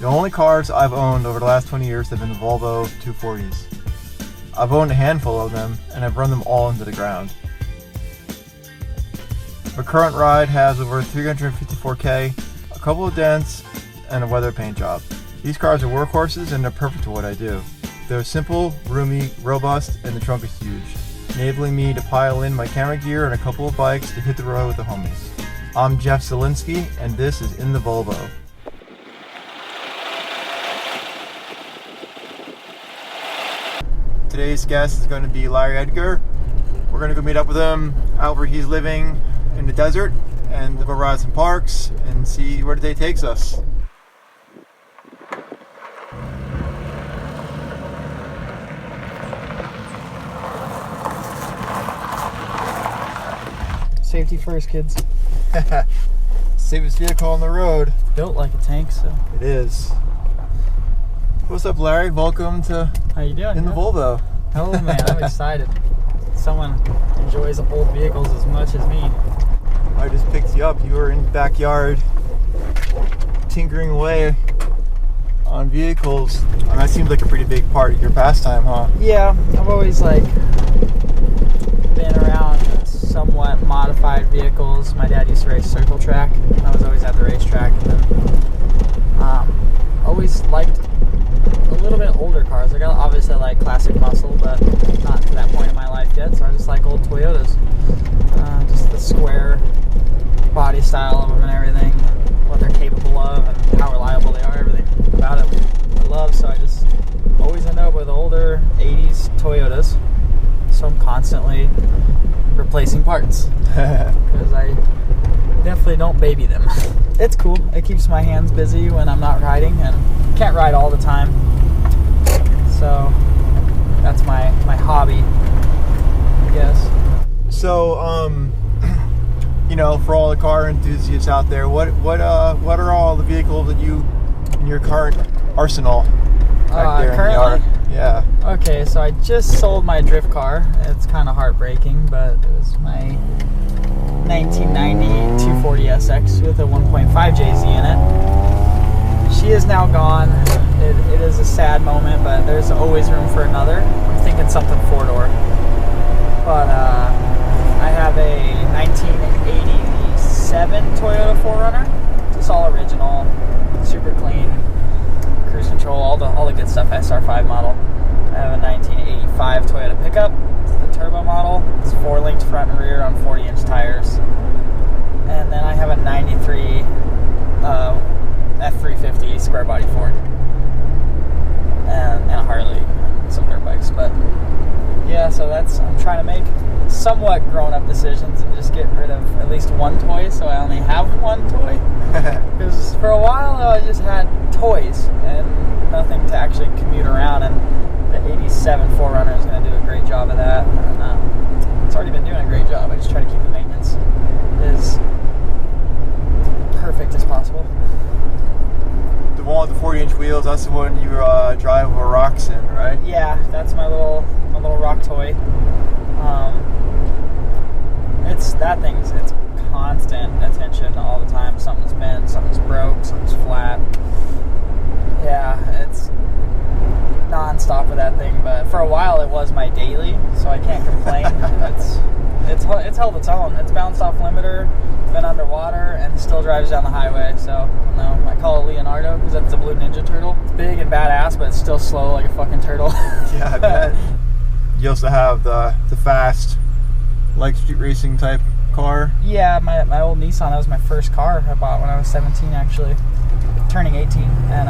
The only cars I've owned over the last 20 years have been the Volvo 240s. I've owned a handful of them, and I've run them all into the ground. My current ride has over 354k, a couple of dents, and a weather paint job. These cars are workhorses, and they're perfect for what I do. They're simple, roomy, robust, and the trunk is huge, enabling me to pile in my camera gear and a couple of bikes to hit the road with the homies. I'm Jeff Zielinski, and this is In The Volvo. Today's guest is going to be Larry Edgar. We're going to go meet up with him out where he's living in the desert and go ride some parks and see where the day takes us. Safety first, kids. Safest vehicle on the road. Built like a tank, so. It is. What's up, Larry? Welcome to How you doing? In The Volvo. Oh man, I'm excited. Someone enjoys old vehicles as much as me. I just picked you up. You were in the backyard tinkering away on vehicles. And that seems like a pretty big part of your pastime, huh? Yeah, I've always been around somewhat modified vehicles. My dad used to race circle track. I was always at the racetrack. And then, always liked a little bit older cars. Like, obviously I like classic muscle, but not to that point in my life yet. So I just like old Toyotas. Just the square body style of them and everything, what they're capable of and how reliable they are, everything about it I love. So I just always end up with older 80s Toyotas. So I'm constantly replacing parts because I definitely don't baby them. It's cool. It keeps my hands busy when I'm not riding, and can't ride all the time. So that's my hobby, I guess. So, you know, for all the car enthusiasts out there, what are all the vehicles that you in your current arsenal right there currently? in the yard? Yeah. Okay, so I just sold my drift car. It's kind of heartbreaking, but it was my 1990 240SX with a 1.5JZ in it. She is now gone. It is a sad moment, but there's always room for another. I'm thinking something four-door. But I have a 1987 Toyota 4Runner. It's all original, super clean, cruise control, all the good stuff, SR5 model. I have a 1985 Toyota pickup. It's the turbo model. It's 4-linked front and rear on 40-inch tires. And then I have a 93 F350 square body Ford. And a Harley and some dirt bikes. But yeah, so I'm trying to make somewhat grown-up decisions and just get rid of at least one toy, so I only have one toy. Because for a while I just had toys and nothing to actually commute around, and the 87 4Runner is going to do a great job of that. And it's already been doing a great job. I just try to keep the maintenance as perfect as possible. The one with the 40-inch wheels, that's the one you drive over rocks in, right? Yeah, that's my little rock toy. It's constant attention all the time. Something's bent, something's broke, something's flat. Yeah, it's non-stop with that thing. But for a while, it was my daily, so I can't complain. It's held its own. It's bounced off limiter, been underwater, and still drives down the highway. So I call it Leonardo because that's the blue Ninja Turtle. It's big and badass, but it's still slow like a fucking turtle. Yeah, I bet. You also have the fast, like street racing type car. Yeah, my old Nissan. That was my first car I bought when I was 17, actually, turning 18. And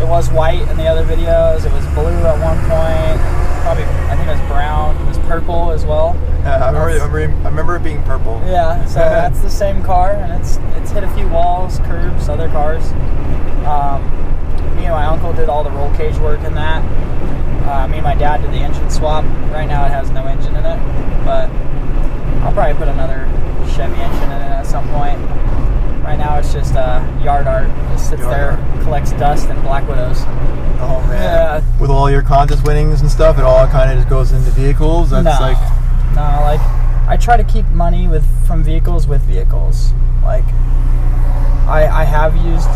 it was white in the other videos. It was blue at one point. Probably, I think it was brown. It was purple as well. Yeah, I remember it being purple. Yeah, so that's the same car, and it's hit a few walls, curbs, other cars. Me and my uncle did all the roll cage work in that. Me and my dad did the engine swap. Right now it has no engine in it, but I'll probably put another Chevy engine in it at some point. Right now it's just yard art. It just sits there, collects dust and black widows. Oh man! Yeah. With all your contest winnings and stuff, it all kind of just goes into vehicles. That's no, like I try to keep money from vehicles with vehicles. Like I have used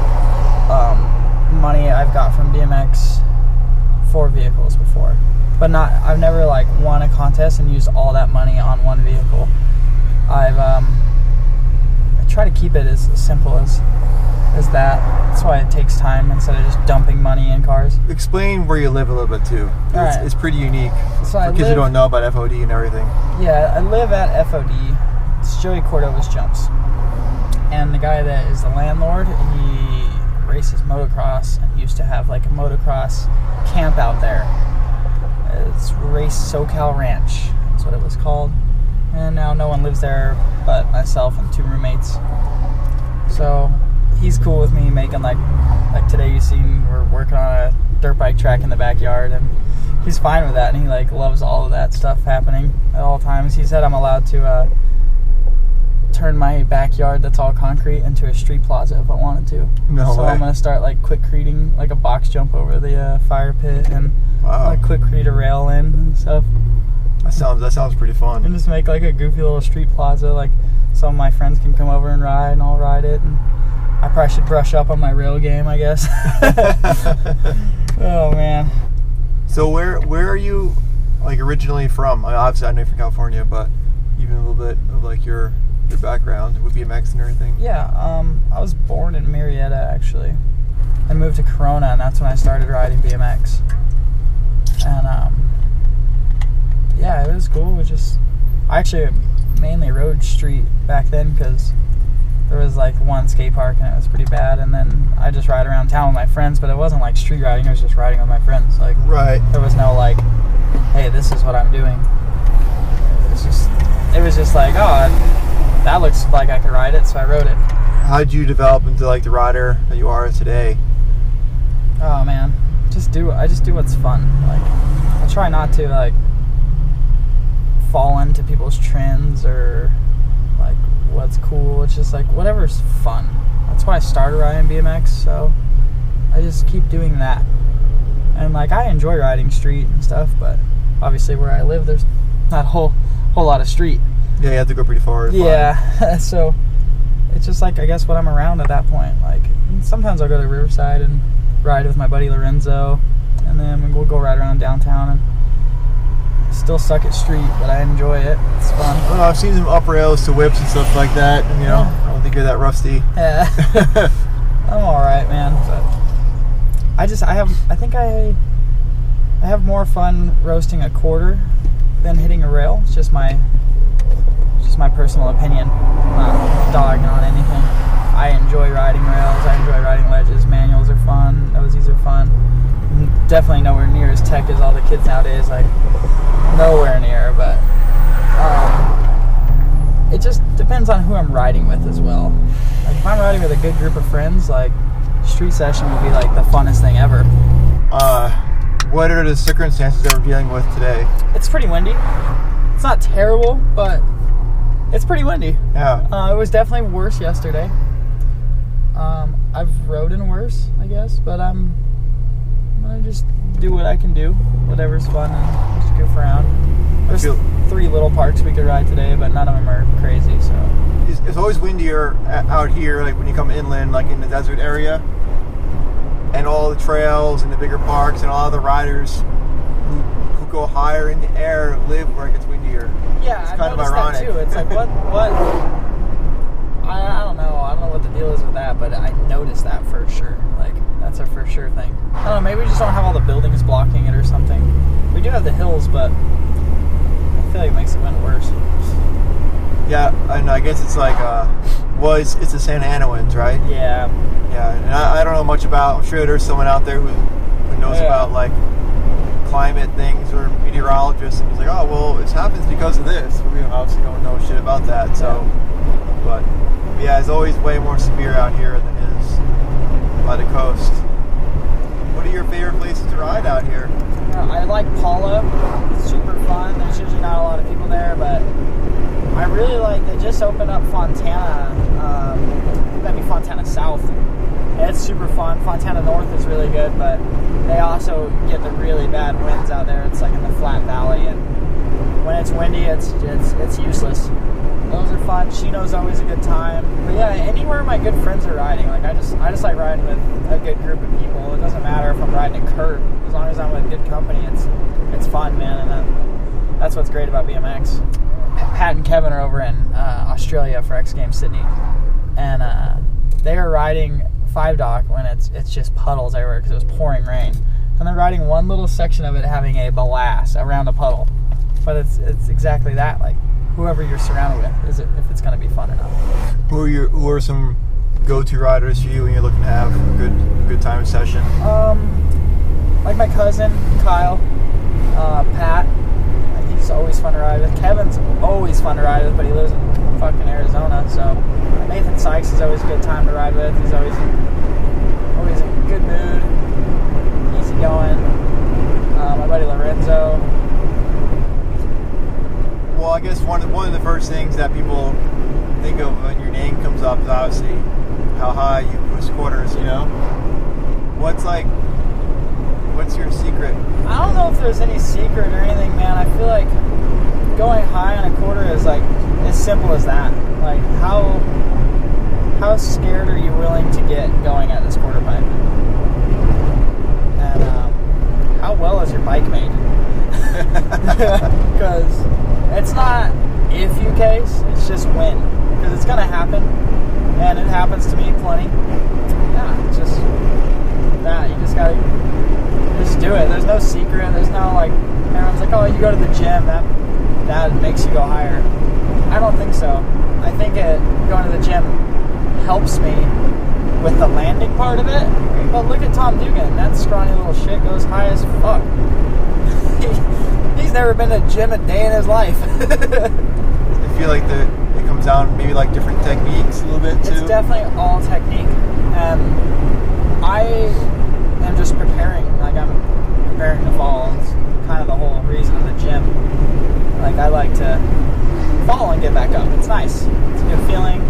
I've never like won a contest and used all that money on one vehicle. I try to keep it as simple as that. That's why it takes time instead of just dumping money in cars. Explain where you live a little bit too. It's pretty unique for kids who don't know about FOD and everything. Yeah, I live at FOD. It's Joey Cordova's Jumps. And the guy that is the landlord, he races motocross and used to have like a motocross camp out there. It's Race SoCal Ranch. That's what it was called. And now no one lives there but myself and 2 roommates. So he's cool with me making like today you seen we're working on a dirt bike track in the backyard, and he's fine with that, and he like loves all of that stuff happening at all times. He said I'm allowed to turn my backyard that's all concrete into a street plaza if I wanted to. No so way. I'm gonna start like quick-creating like a box jump over the fire pit, and like quick-create a rail in and stuff. That sounds pretty fun. And just make like a goofy little street plaza, like some of my friends can come over and ride, and I'll ride it. And I probably should brush up on my rail game, I guess. Oh man. So where are you like originally from? I mean, obviously I know you're from California, but even a little bit of like your background with BMX and everything. Yeah, I was born in Marietta actually. I moved to Corona, and that's when I started riding BMX. And yeah, it was cool. I actually mainly rode street back then because there was like one skate park and it was pretty bad, and then I just ride around town with my friends, but it wasn't like street riding, it was just riding with my friends. Like, right. There was no like, hey, this is what I'm doing. It was just like, oh, that looks like I could ride it, so I rode it. How did you develop into like the rider that you are today? Oh man, I just do what's fun. Like, I try not to like fall into people's trends or like what's cool. It's just like whatever's fun. That's why I started riding BMX, so I just keep doing that. And like I enjoy riding street and stuff, but obviously where I live there's not a whole lot of street. Yeah, you have to go pretty far to find. So it's just like I guess what I'm around at that point. Like sometimes I'll go to Riverside and ride with my buddy Lorenzo, and then we'll go ride around downtown and still suck at street, but I enjoy it. It's fun. Well, I've seen some up rails to whips and stuff like that. And, you know, I don't think you're that rusty. Yeah, I'm all right, man. But I think I have more fun roasting a quarter than hitting a rail. It's just my personal opinion. I'm not dogging on anything. I enjoy riding rails. I enjoy riding ledges. Manuals are fun. OZs are fun. Definitely nowhere near as tech as all the kids nowadays. Like nowhere near, but it just depends on who I'm riding with as well. Like if I'm riding with a good group of friends, like street session would be like the funnest thing ever. What are the circumstances that we're dealing with today? It's pretty windy. It's not terrible, but it's pretty windy. Yeah. It was definitely worse yesterday. I've rode in worse, I guess, but I'm gonna just do what I can do, whatever's fun, and just goof around. There's 3 little parks we could ride today, but none of them are crazy. So it's always windier out here, like when you come inland, like in the desert area, and all the trails and the bigger parks and all the riders who go higher in the air live where it gets windier. Yeah, it's I kind of noticed ironic. that too. It's like what? I don't know. I don't know what the deal is with that, but I noticed that for sure. Like that's a for sure thing. I don't know. Maybe we just don't have all the buildings blocking it or something. We do have the hills, but I feel like it makes the wind worse. Yeah, and I guess it's like it's the Santa Ana winds, right? Yeah. Yeah, and I don't know much about. I'm sure there's someone out there who knows about like climate things or meteorologists, and he's like, oh well, this happens because of this. We obviously don't know shit about that. So, but yeah, it's always way more severe out here than it is by the coast. What are your favorite places to ride out here? I like Paula. It's super fun. There's usually not a lot of people there, but I really like. They just opened up Fontana. That'd be Fontana South. It's super fun. Fontana North is really good, but they also get the really bad winds out there. It's like in the flat valley, and when it's windy, it's useless. Those are fun. Chino's always a good time. But yeah, anywhere my good friends are riding, like I just like riding with a good group of people. It doesn't matter if I'm riding a curb. As long as I'm with good company, it's fun, man, and that's what's great about BMX. Pat and Kevin are over in Australia for X Games Sydney, and they are riding 5-dock when it's just puddles everywhere because it was pouring rain, and they're riding one little section of it having a blast around a puddle. But it's exactly that, like whoever you're surrounded with is if it's going to be fun or not. Who are some go-to riders for you when you're looking to have a good time session? Like my cousin Kyle, Pat. He's always fun to ride with. Kevin's always fun to ride with, but he lives in fucking Arizona. So Nathan Sykes is always a good time to ride with. He's always in good mood, easy going. My buddy Lorenzo. Well, I guess one of the first things that people think of when your name comes up is obviously how high you boost quarters, you know? What's your secret? I don't know if there's any secret or anything, man. I feel like going high on a quarter is like as simple as that. Like how scared are you willing to get going at this quarter pipe? And how well is your bike made? Because it's not if you case, it's just when. Because it's gonna happen, and it happens to me plenty. Yeah, it's just that you just gotta do it. There's no secret. There's no like everyone's like, oh, you go to the gym, that makes you go higher. I don't think so. I think going to the gym helps me with the landing part of it. But look at Tom Dugan. That scrawny little shit goes high as fuck. He's never been to a gym a day in his life. I feel like it comes down maybe like different techniques a little bit too. It's definitely all technique, and I am just preparing. Like I'm preparing to fall. It's kind of the whole reason of the gym. Like I like to fall and get back up. It's nice. It's a good feeling.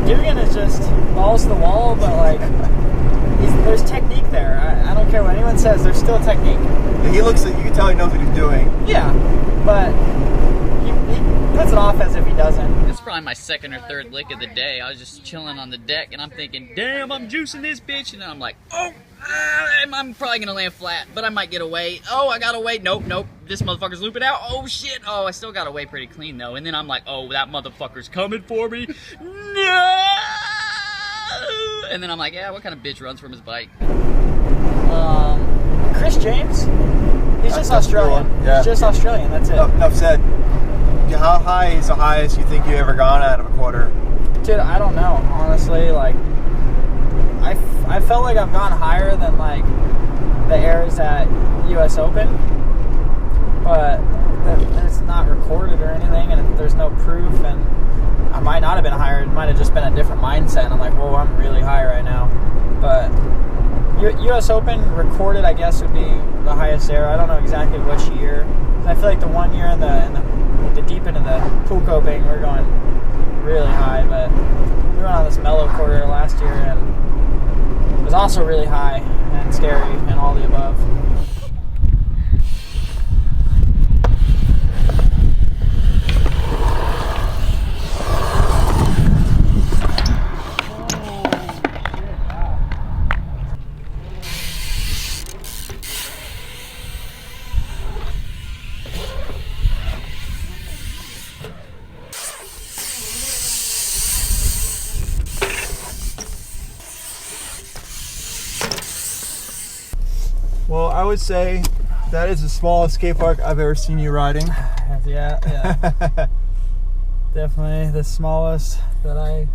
Dugan is just balls to the wall, but like there's technique there. I don't care what anyone says. There's still technique. He looks like you can tell he knows what he's doing. Yeah, but he puts it off as if he doesn't. It's probably my second or third lick of the day. I was just chilling on the deck, and I'm thinking, damn, I'm juicing this bitch. And then I'm like, oh, I'm probably going to land flat, but I might get away. Oh, I got away. Nope. This motherfucker's looping out. Oh, shit. Oh, I still got away pretty clean, though. And then I'm like, oh, that motherfucker's coming for me. No! And then I'm like, yeah, what kind of bitch runs from his bike? Chris James? He's just Australian. Yeah. He's just Australian, that's it. Enough said. How high is the highest you think you've ever gone out of a quarter? Dude, I don't know, honestly. Like, I felt like I've gone higher than, like, the airs at US Open, but it's not recorded or anything, and there's no proof, and I might not have been higher. It might have just been a different mindset, and I'm like, whoa, I'm really high right now. But US Open recorded, I guess, would be the highest air. I don't know exactly which year. I feel like the one year in the deep end of the pool coping, we're going really high, but we went on this mellow quarter last year, and it was also really high and scary and all the above. Well, I would say that is the smallest skate park I've ever seen you riding. Yeah. Definitely the smallest that I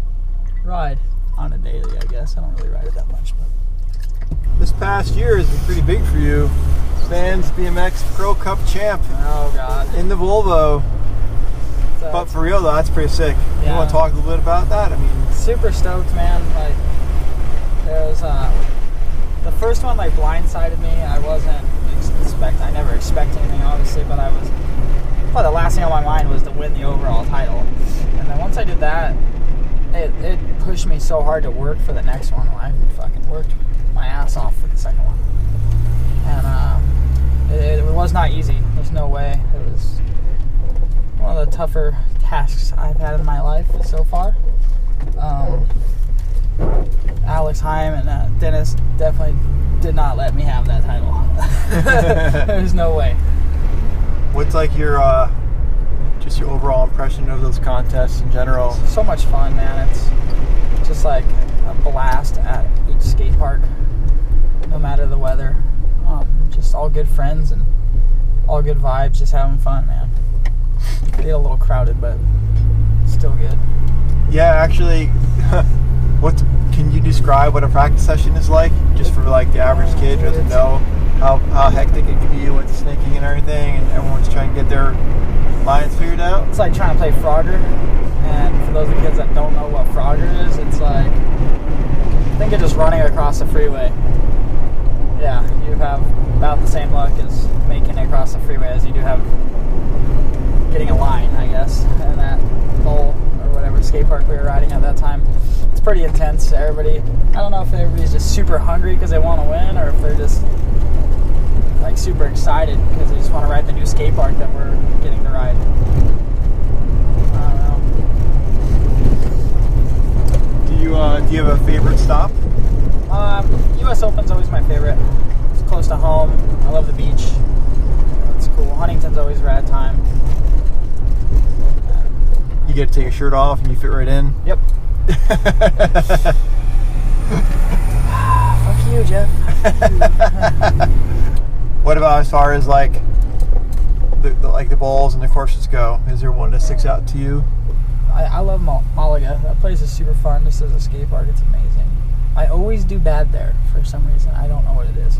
ride on a daily, I guess. I don't really ride it that much, but This past year has been pretty big for you. Vans BMX Pro Cup champ. Oh God. In the Volvo. But for real though, that's pretty sick. Yeah. You want to talk a little bit about that? I mean, super stoked, man. Like, there was the first one like blindsided me. I wasn't I never expect anything, obviously, but the last thing on my mind was to win the overall title. And then once I did that, it pushed me so hard to work for the next one. I fucking worked my ass off for the second one, and it was not easy. There's no way. It was one of the tougher tasks I've had in my life so far. Alex Heim and Dennis definitely did not let me have that title. There's no way. What's like your just your overall impression of those contests in general? So much fun, man. It's just like a blast at each skate park, no matter the weather. Just all good friends and all good vibes, just having fun, man. They get a little crowded, but still good. Yeah, actually, can you describe what a practice session is like, just for like the average kid who doesn't know how hectic it can be with the snaking and everything, and everyone's trying to get their lines figured out? It's like trying to play Frogger, and for those of the kids that don't know what Frogger is, it's like, think of just running across the freeway. Yeah, you have about the same luck as making it across the freeway as you do have getting a line, I guess, in that bowl or whatever skate park we were riding at that time. It's pretty intense. Everybody, I don't know if everybody's just super hungry because they want to win, or if they're just like super excited because they just want to ride the new skate park that we're getting to ride. I don't know. Do you have a favorite stop? U.S. Open's always my favorite. It's close to home. I love the beach. It's cool. Huntington's always a rad time. You get to take your shirt off and you fit right in. Yep. Fuck you, Jeff. What about as far as like the bowls and the courses go? Is there one that sticks out to you? I love Malaga. That place is super fun. Just as a skate park, it's amazing. I always do bad there for some reason. I don't know what it is.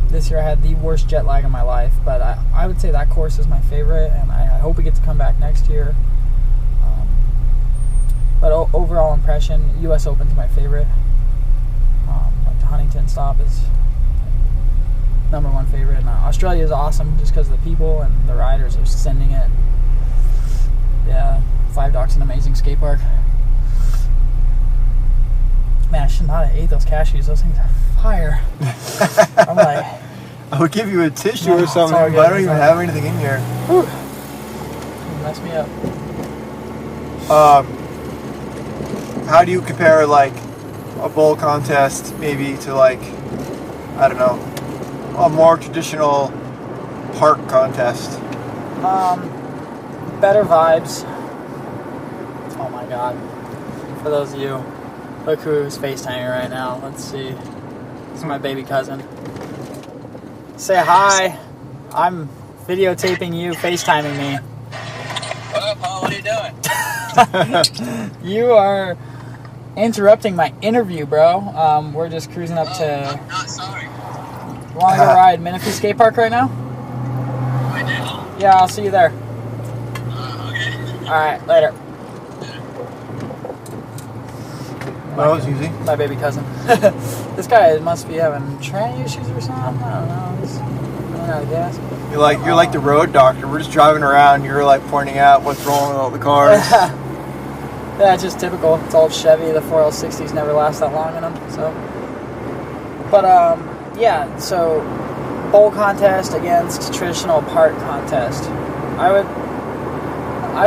This year I had the worst jet lag of my life, but I would say that course is my favorite, and I hope we get to come back next year. But overall impression, U.S. Open's my favorite. Like the Huntington stop is #1 favorite. And Australia is awesome just because of the people and the riders are sending it. Yeah, Five Dock's an amazing skate park. Man, I should not have ate those cashews. Those things are fire. I'm like, I would give you a tissue No, or it's all something, good. but I don't It's even all have anything in here. whew, you messed me up. How do you compare like a bowl contest maybe to like, I don't know, a more traditional park contest? Better vibes. Oh my god. For those of you, look who's FaceTiming right now. Let's see. This is my baby cousin. Say hi. I'm videotaping you, FaceTiming me. What up, Paul? What are you doing? You are interrupting my interview, bro. We're just cruising up to... I'm not sorry. You want to go ride Menifee Skate Park right now? I did. Yeah, I'll see you there. Okay. Alright, later. That was easy. My baby cousin. This guy must be having tranny issues or something. I don't know. He's running out of gas. You're like the road doctor. We're just driving around. You're like pointing out what's wrong with all the cars. Yeah, it's just typical. It's old Chevy. The 4L60s never last that long in them. So, but yeah. So, bowl contest against traditional park contest. I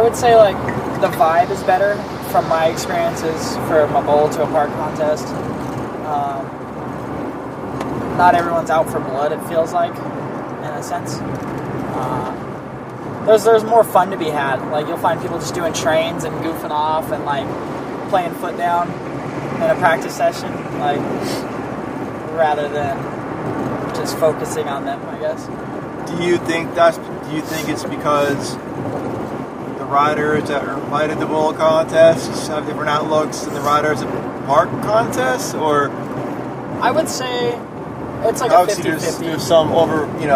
would say like the vibe is better from my experiences from a bowl to a park contest. Not everyone's out for blood. It feels like, in a sense. There's more fun to be had. Like you'll find people just doing trains and goofing off and like playing foot down in a practice session, like rather than just focusing on them, I guess. Do you think it's because the riders that are invited to the bowl contests have different outlooks than the riders at park contests, or I would say it's like obviously a 50-50. there's some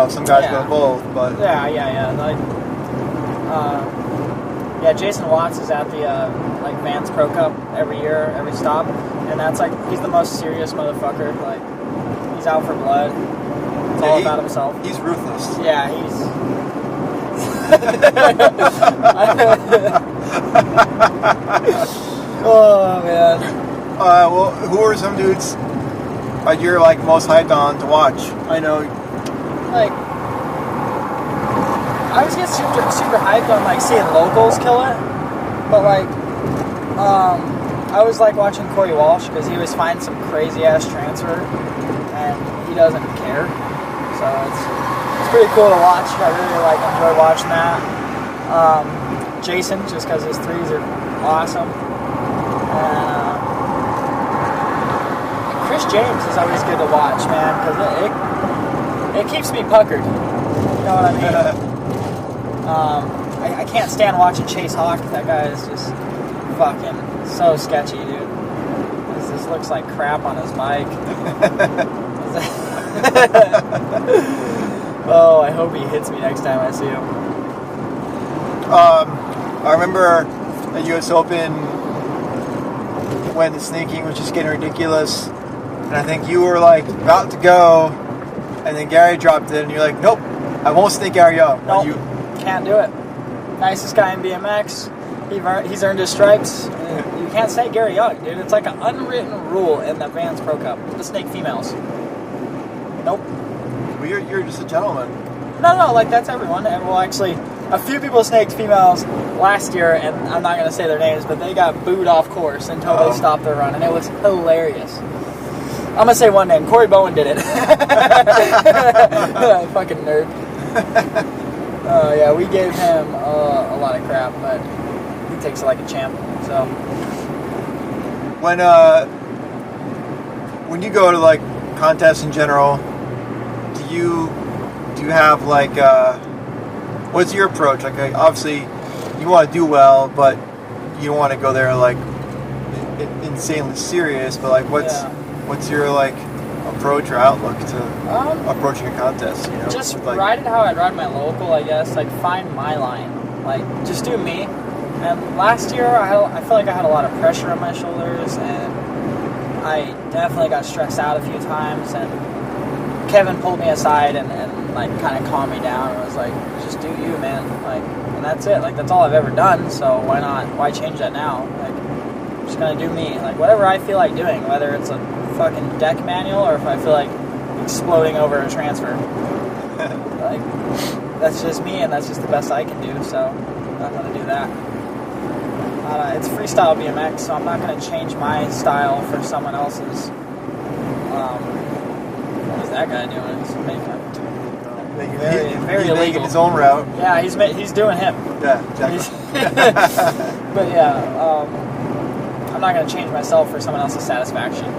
some guys Yeah. go both, but Yeah. Like, Jason Watts is at the like Vans Pro Cup every year, every stop, and that's like he's the most serious motherfucker. Like he's out for blood. It's all about himself. He's ruthless. Yeah, he's. Oh man. Well, who are some dudes you're like most hyped on to watch? I know. Like, I always get super hyped on like seeing locals kill it, but like, I always like watching Corey Walsh because he always finds some crazy ass transfer and he doesn't care. So it's pretty cool to watch. I really enjoy watching that. Jason, just because his threes are awesome. And Chris James is always good to watch, man, because it keeps me puckered. You know what I mean? I can't stand watching Chase Hawk. That guy is just fucking so sketchy, dude. This looks like crap on his bike. Oh, I hope he hits me next time I see him. I remember at US Open when the snaking was just getting ridiculous, and I think you were like about to go, and then Gary dropped it, and you're like, nope, I won't snake Gary Young. Nope, can't do it. Nicest guy in BMX. He's earned his stripes. You can't snake Gary Young, dude. It's like an unwritten rule in the Vans Pro Cup to snake females. Nope. Well, you're just a gentleman. No, like that's everyone. And well, actually, a few people snaked females last year, and I'm not going to say their names, but they got booed off course and totally stopped their run, and it was hilarious. I'm going to say one name. Corey Bowen did it. Fucking nerd. Yeah, we gave him a lot of crap, but he takes it like a champ. So when you go to like contests in general, do you have like what's your approach? Like obviously you want to do well, but you don't want to go there like insanely serious. But like what's your like approach or outlook to approaching a contest? You know, just ride it how I'd ride my local, I guess. Like find my line. Like just do me. And last year I feel like I had a lot of pressure on my shoulders, and I definitely got stressed out a few times. And Kevin pulled me aside and like kind of calmed me down and was like, just do you, man. Like, and that's it. Like that's all I've ever done. So why change that now? Like, I'm just gonna do me. Like whatever I feel like doing, whether it's a fucking deck manual or if I feel like exploding over a transfer. Like that's just me, and that's just the best I can do. So I'm gonna do that. It's freestyle BMX, so I'm not gonna change my style for someone else's. What is that guy doing? He's making very illegal. Making his own route. Yeah, he's doing him. Yeah, exactly. But yeah, I'm not gonna change myself for someone else's satisfaction.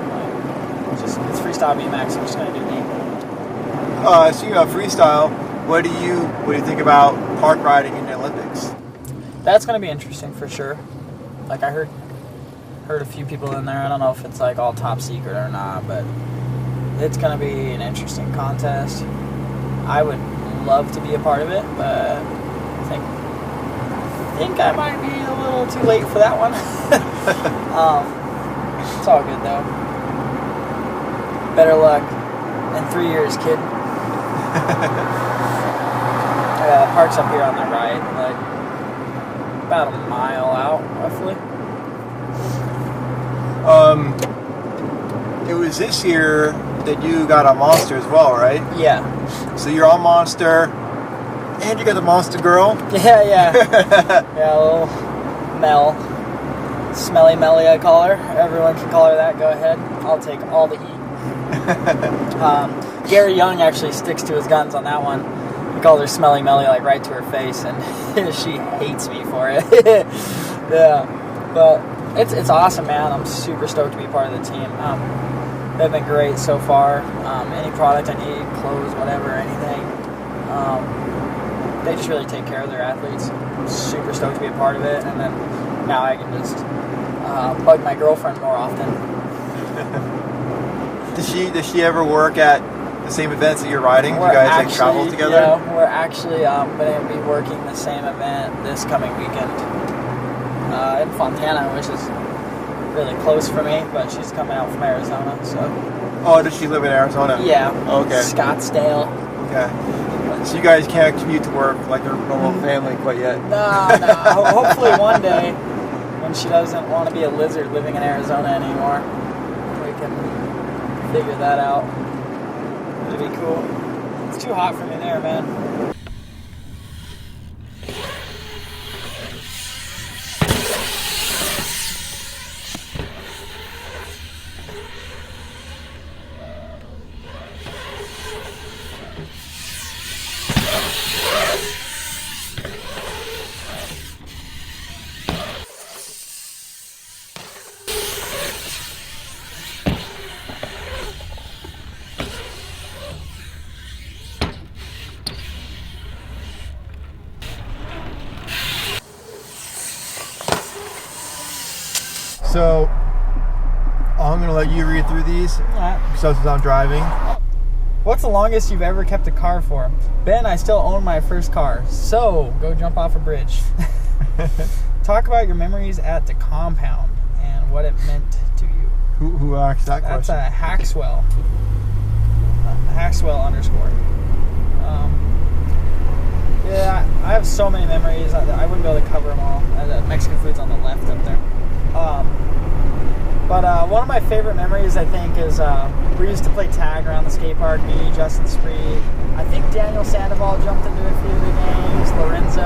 It's freestyle BMX. I'm just gonna do me. Speaking of freestyle, what do you think about park riding in the Olympics? That's gonna be interesting for sure. Like I heard a few people in there. I don't know if it's like all top secret or not, but it's gonna be an interesting contest. I would love to be a part of it, but I think I might be a little too late for that one. It's all good though. Better luck in 3 years, kid. The park's up here on the right, like about a mile out, roughly. It was this year that you got a Monster as well, right? Yeah. So you're on Monster, and you got the Monster Girl. Yeah. Yeah, little Mel. Smelly Melly, I call her. Everyone can call her that. Go ahead. I'll take all the heat. Gary Young actually sticks to his guns on that one. He called her Smelly Melly, like right to her face, and she hates me for it. Yeah, but it's awesome, man. I'm super stoked to be part of the team. They've been great so far. Any product I need, clothes, whatever, anything. They just really take care of their athletes. I'm super stoked to be a part of it, and then now I can just bug my girlfriend more often. Does she ever work at the same events that you're riding? Do you guys like travel together? Yeah, we're actually going to be working the same event this coming weekend in Fontana, which is really close for me, but she's coming out from Arizona. So. Oh, does she live in Arizona? Yeah. Okay. Scottsdale. Okay. So you guys can't commute to work like a normal family quite yet? No. Hopefully one day, when she doesn't want to be a lizard living in Arizona anymore, we can figure that out. It'd be cool. It's too hot for me there, man. So I'm going to let you read through these since I'm driving. What's the longest you've ever kept a car for? Ben, I still own my first car, so go jump off a bridge. Talk about your memories at the compound and what it meant to you. Who asked that question? That's a Haxwell. Haxwell _. Yeah, I have so many memories. I wouldn't be able to cover them all. The Mexican food's on the left up there. But one of my favorite memories, I think, is we used to play tag around the skate park. Me, Justin Spree. I think Daniel Sandoval jumped into a few of the games. Lorenzo,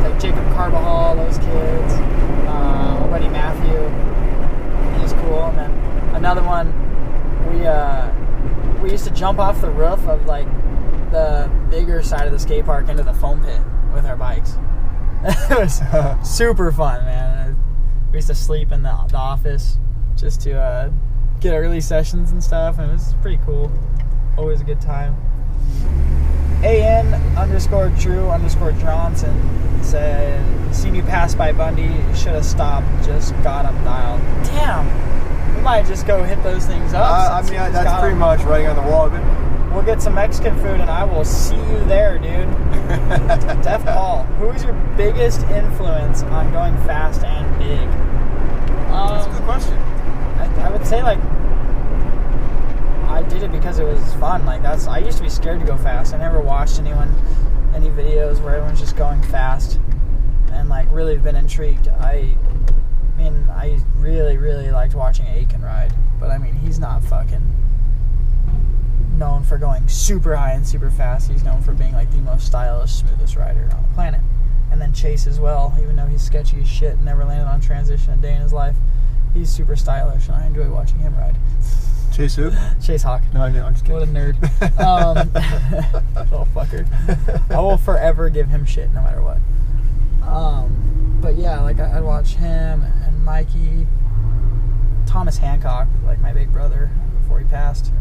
like Jacob Carbajal, those kids. My buddy Matthew, he was cool. And then another one, we used to jump off the roof of like the bigger side of the skate park into the foam pit with our bikes. It was super fun, man. We used to sleep in the office just to get early sessions and stuff, and it was pretty cool. Always a good time. AN_Drew_Johnson said, seen you pass by Bundy, should have stopped, just got him dialed. Damn, we might just go hit those things up. I mean, that's pretty much writing on the wall. But we'll get some Mexican food, and I will see you there, dude. Def Paul, who is your biggest influence on going fast and big? That's a good question. I would say, like, I did it because it was fun. Like, I used to be scared to go fast. I never watched any videos where everyone's just going fast and, like, really been intrigued. I mean, I really, really liked watching Aiken ride, but, I mean, he's not fucking known for going super high and super fast. He's known for being, like, the most stylish, smoothest rider on the planet. And then Chase as well, even though he's sketchy as shit and never landed on transition a day in his life. He's super stylish, and I enjoy watching him ride. Chase who? Chase Hawk. No, I'm just kidding. What a nerd. Little fucker. I will forever give him shit, no matter what. But yeah, like, I'd watch him and Mikey. Thomas Hancock, like my big brother, before he passed.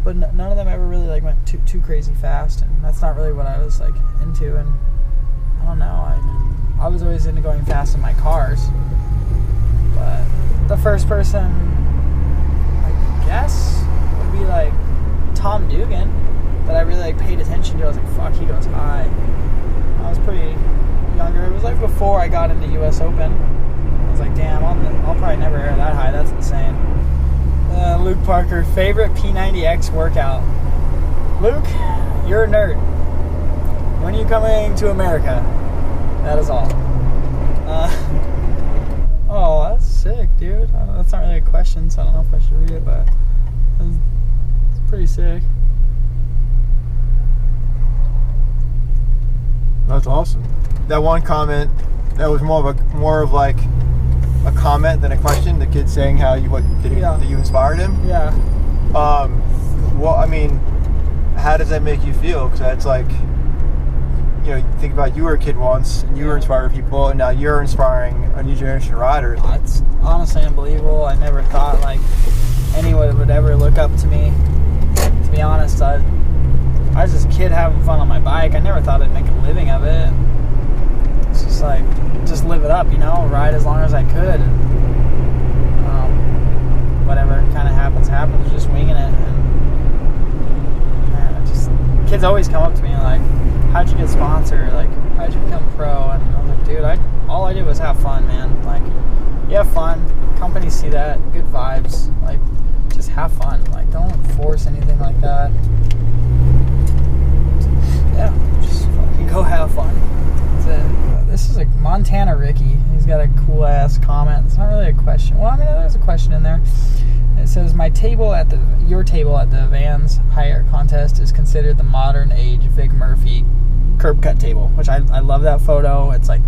But none of them ever really, like, went too crazy fast, and that's not really what I was, like, into. And I don't know, I was always into going fast in my cars. But the first person, I guess, would be like Tom Dugan, that I really like paid attention to. I was like, fuck, he goes high. I was pretty younger. It was like before I got into US Open. I was like, damn, I'll probably never air that high. That's insane. Luke Parker, favorite P90X workout. Luke, you're a nerd. When are you coming to America? That is all. Oh, that's sick, dude. That's not really a question, so I don't know if I should read it, but it's pretty sick. That's awesome. That one comment, that was more of like a comment than a question. The kid saying how that you inspired him. Yeah. Well, I mean, how does that make you feel? Because that's like, you know, you think about you were a kid once and you were inspiring people, and now you're inspiring a new generation of riders. It's honestly unbelievable. I never thought like anyone would ever look up to me. To be honest, I was just a kid having fun on my bike. I never thought I'd make a living of it. It's just like, just live it up, you know, ride as long as I could. And, whatever kind of happens, just winging it. And man, kids always come up to me and like, how'd you get sponsored? Like, how'd you become pro? And I was like, dude, all I did was have fun, man. Like, you have fun. Companies see that. Good vibes. Like, just have fun. Like, don't force anything like that. Yeah, just fucking go have fun. That's it. This is a Montana Ricky. He's got a cool ass comment. It's not really a question. Well, I mean, there's a question in there. It says, your table at the Vans High Contest is considered the modern age Vic Murphy curb cut table, which I love that photo. It's like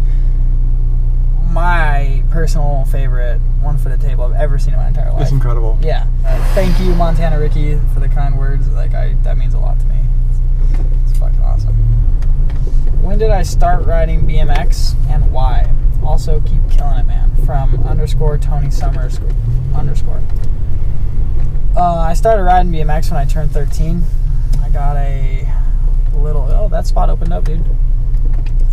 my personal favorite one-footed table I've ever seen in my entire life. It's incredible. Yeah. Thank you, Montana Ricky, for the kind words. Like, that means a lot to me. It's fucking awesome. When did I start riding BMX and why? Also, keep killing it, man. From _Tony Summers _. I started riding BMX when I turned 13. I got a little... Oh, that spot opened up, dude.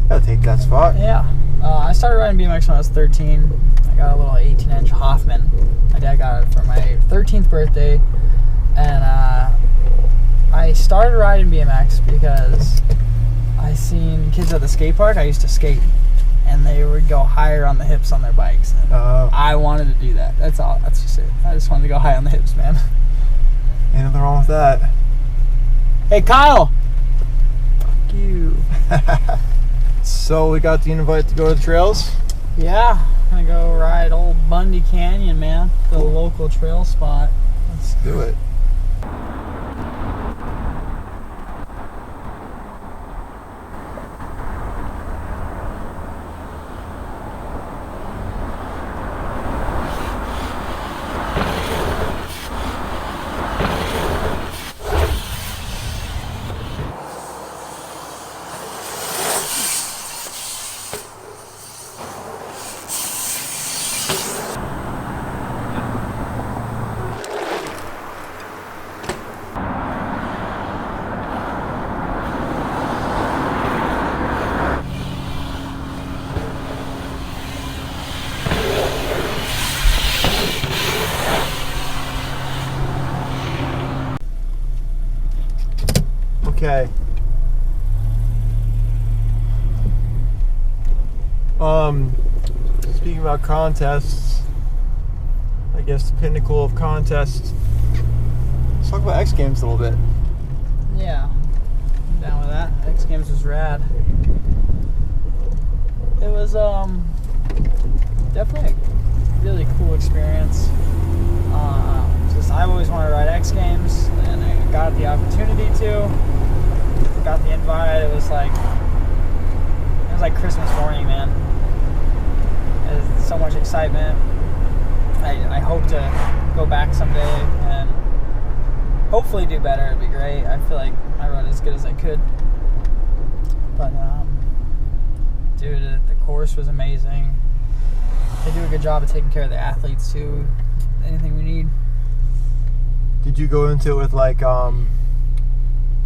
Gotta take that spot. Yeah. I started riding BMX when I was 13. I got a little 18-inch Hoffman. My dad got it for my 13th birthday. And I started riding BMX because I seen kids at the skate park. I used to skate, and they would go higher on the hips on their bikes. And I wanted to do that. That's all. That's just it. I just wanted to go high on the hips, man. Ain't nothing wrong with that. Hey, Kyle! Fuck you. So we got the invite to go to the trails. Yeah, I'm gonna go ride Old Bundy Canyon, man. The local trail spot. Let's do it. Okay. Speaking about contests, I guess the pinnacle of contests. Let's talk about X Games a little bit. Yeah, I'm down with that. X Games was rad. It was definitely a really cool experience. I always wanted to ride X Games, and I got the opportunity to. Got the invite. It was like Christmas morning, man. There's so much excitement. I hope to go back someday and hopefully do better. It'd be great. I feel like I rode as good as I could. But dude, the course was amazing. They do a good job of taking care of the athletes too. Anything we need. Did you go into it with like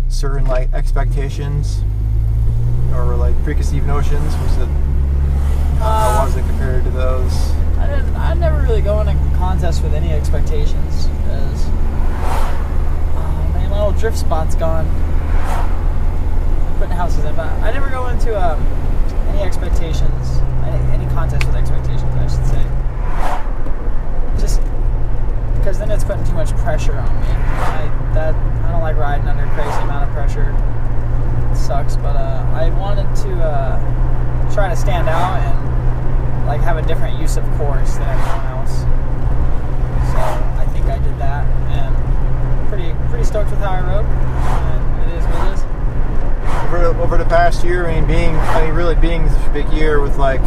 certain like expectations or like preconceived notions? Was it how was it compared to those? I never really go in a contest with any expectations because man, my old drift spot's gone. I'm putting houses in, but I never go into any expectations, any contest with expectations, I should say. Just because then it's putting too much pressure on me. I don't like riding under a crazy amount of pressure. It sucks, but I wanted to try to stand out and like have a different use of course than everyone else. So I think I did that, and pretty stoked with how I rode. And it is what it is. Over the past year, really being such a big year with like,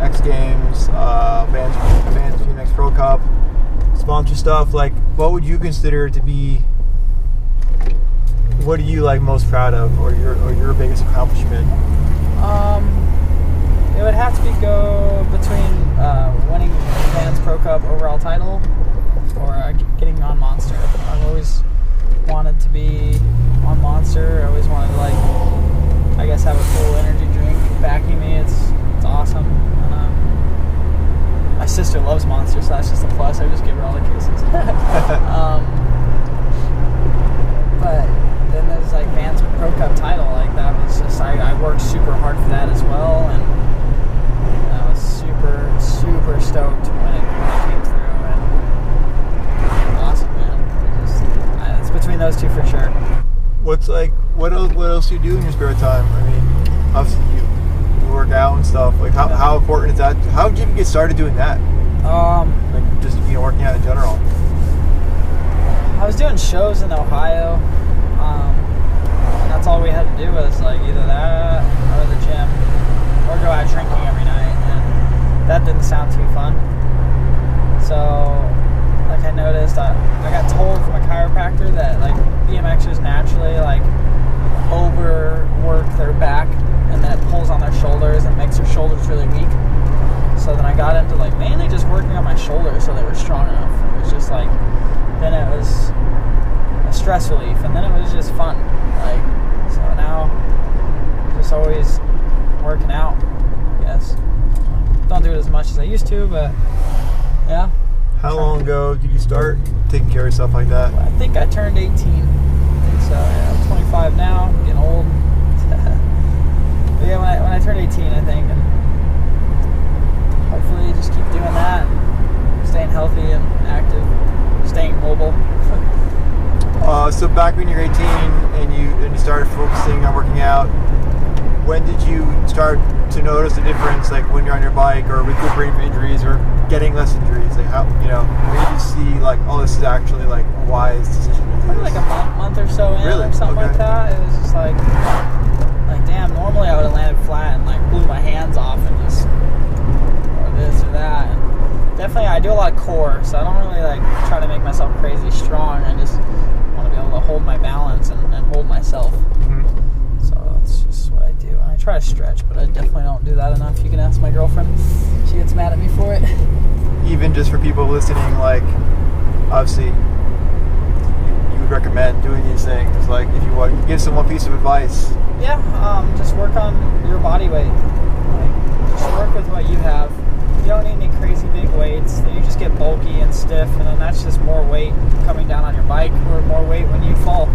X Games, Vans BMX Pro Cup, sponsor stuff, like what would you consider to be, what are you like most proud of, or your biggest accomplishment? It would have to go between winning Vans Pro Cup overall title or getting on Monster. I've always wanted to be on Monster. I always wanted to I guess have a cool energy drink backing me. It's awesome. My sister loves Monster, so that's just a plus. I just give her all the kisses. But then there's Vans Pro Cup title. That was just I worked super hard for that as well, and I was super stoked when it came through. And awesome, man. It's between those two for sure. What else do you do in your spare time? Obviously you work out and stuff. How important is that? How did you even get started doing that? Just working out in general. I was doing shows in Ohio, and that's all we had to do was either that or the gym, or go out drinking every night, and that didn't sound too fun. So, I noticed, I got told from a chiropractor that BMXers naturally overwork their back, and then it pulls on their shoulders and makes their shoulders really weak. So then I got into mainly just working on my shoulders so they were strong enough. It was just then it was a stress relief, and then it was just fun. So now just always working out. much as I used to, but yeah. How long ago did you start taking care of yourself like that? I think I turned 18. I think so. Yeah, I'm 25 now. I'm getting old. But yeah, when I turned 18, I think, and hopefully just keep doing that, staying healthy and active, staying mobile. So back when you're 18 and you started focusing on working out, when did you start to notice the difference, like when you're on your bike or recuperating from injuries or getting less injuries? Like how, when did you see like, oh, this is actually like a wise decision to do Probably this? like a month or so in, Really? or something Okay. like that. It was just like damn, normally I would have landed flat and like blew my hands off and just, or this or that. And definitely I do a lot of core, so I don't really like try to make myself crazy strong. I just want to be able to hold my balance and hold myself. Mm-hmm. So that's just what I do. And I try to stretch, but I definitely don't do that enough. You can ask my girlfriend. She gets mad at me for it. Even just for people listening, like obviously you would recommend doing these things. Like if you want to give someone piece of advice. Yeah, just work on your body weight. Like, just work with what you have. You don't need any crazy big weights. Then you just get bulky and stiff, and then that's just more weight coming down on your bike, or more weight when you fall.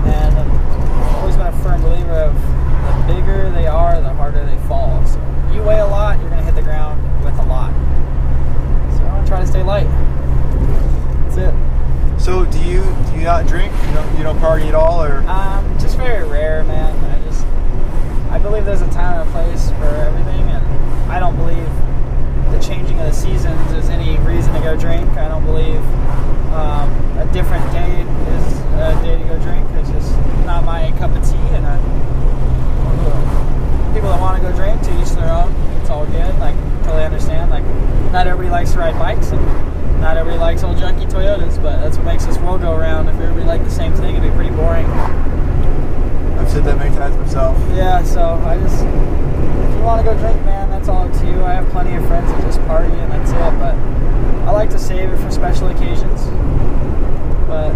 And I've always been a firm believer of the bigger they are, the harder they fall. So if you weigh a lot, you're going to hit the ground with a lot. So I want to try to stay light. That's it. So do you not drink? You don't party at all, or? Just very rare, man. I believe there's a time and a place for everything, and I don't believe the changing of the seasons is any reason to go drink. I don't believe a different day is a day to go drink. It's just not my cup of tea, and people that want to go drink, to each their own. It's all good. Like, totally understand. Like, not everybody likes to ride bikes, and not everybody likes old junky Toyotas, but that's what makes this world go around. If everybody liked the same thing, it'd be pretty boring. I've said that many times myself. Yeah, so I just, if you want to go drink, man, that's all up to you. I have plenty of friends that just party and that's it, but I like to save it for special occasions. But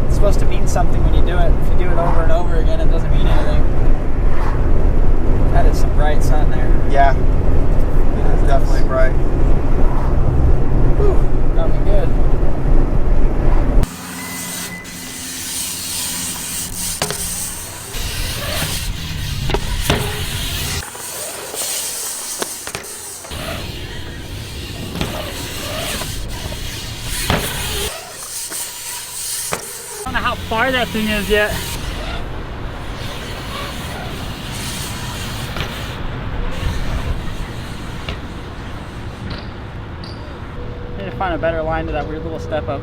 it's supposed to mean something when you do it. If you do it over and over again, it doesn't mean anything. That is some bright sun there. Yeah, it's definitely bright. Whew, got me good. I don't know how far that thing is yet. Need to find a better line to that weird little step up.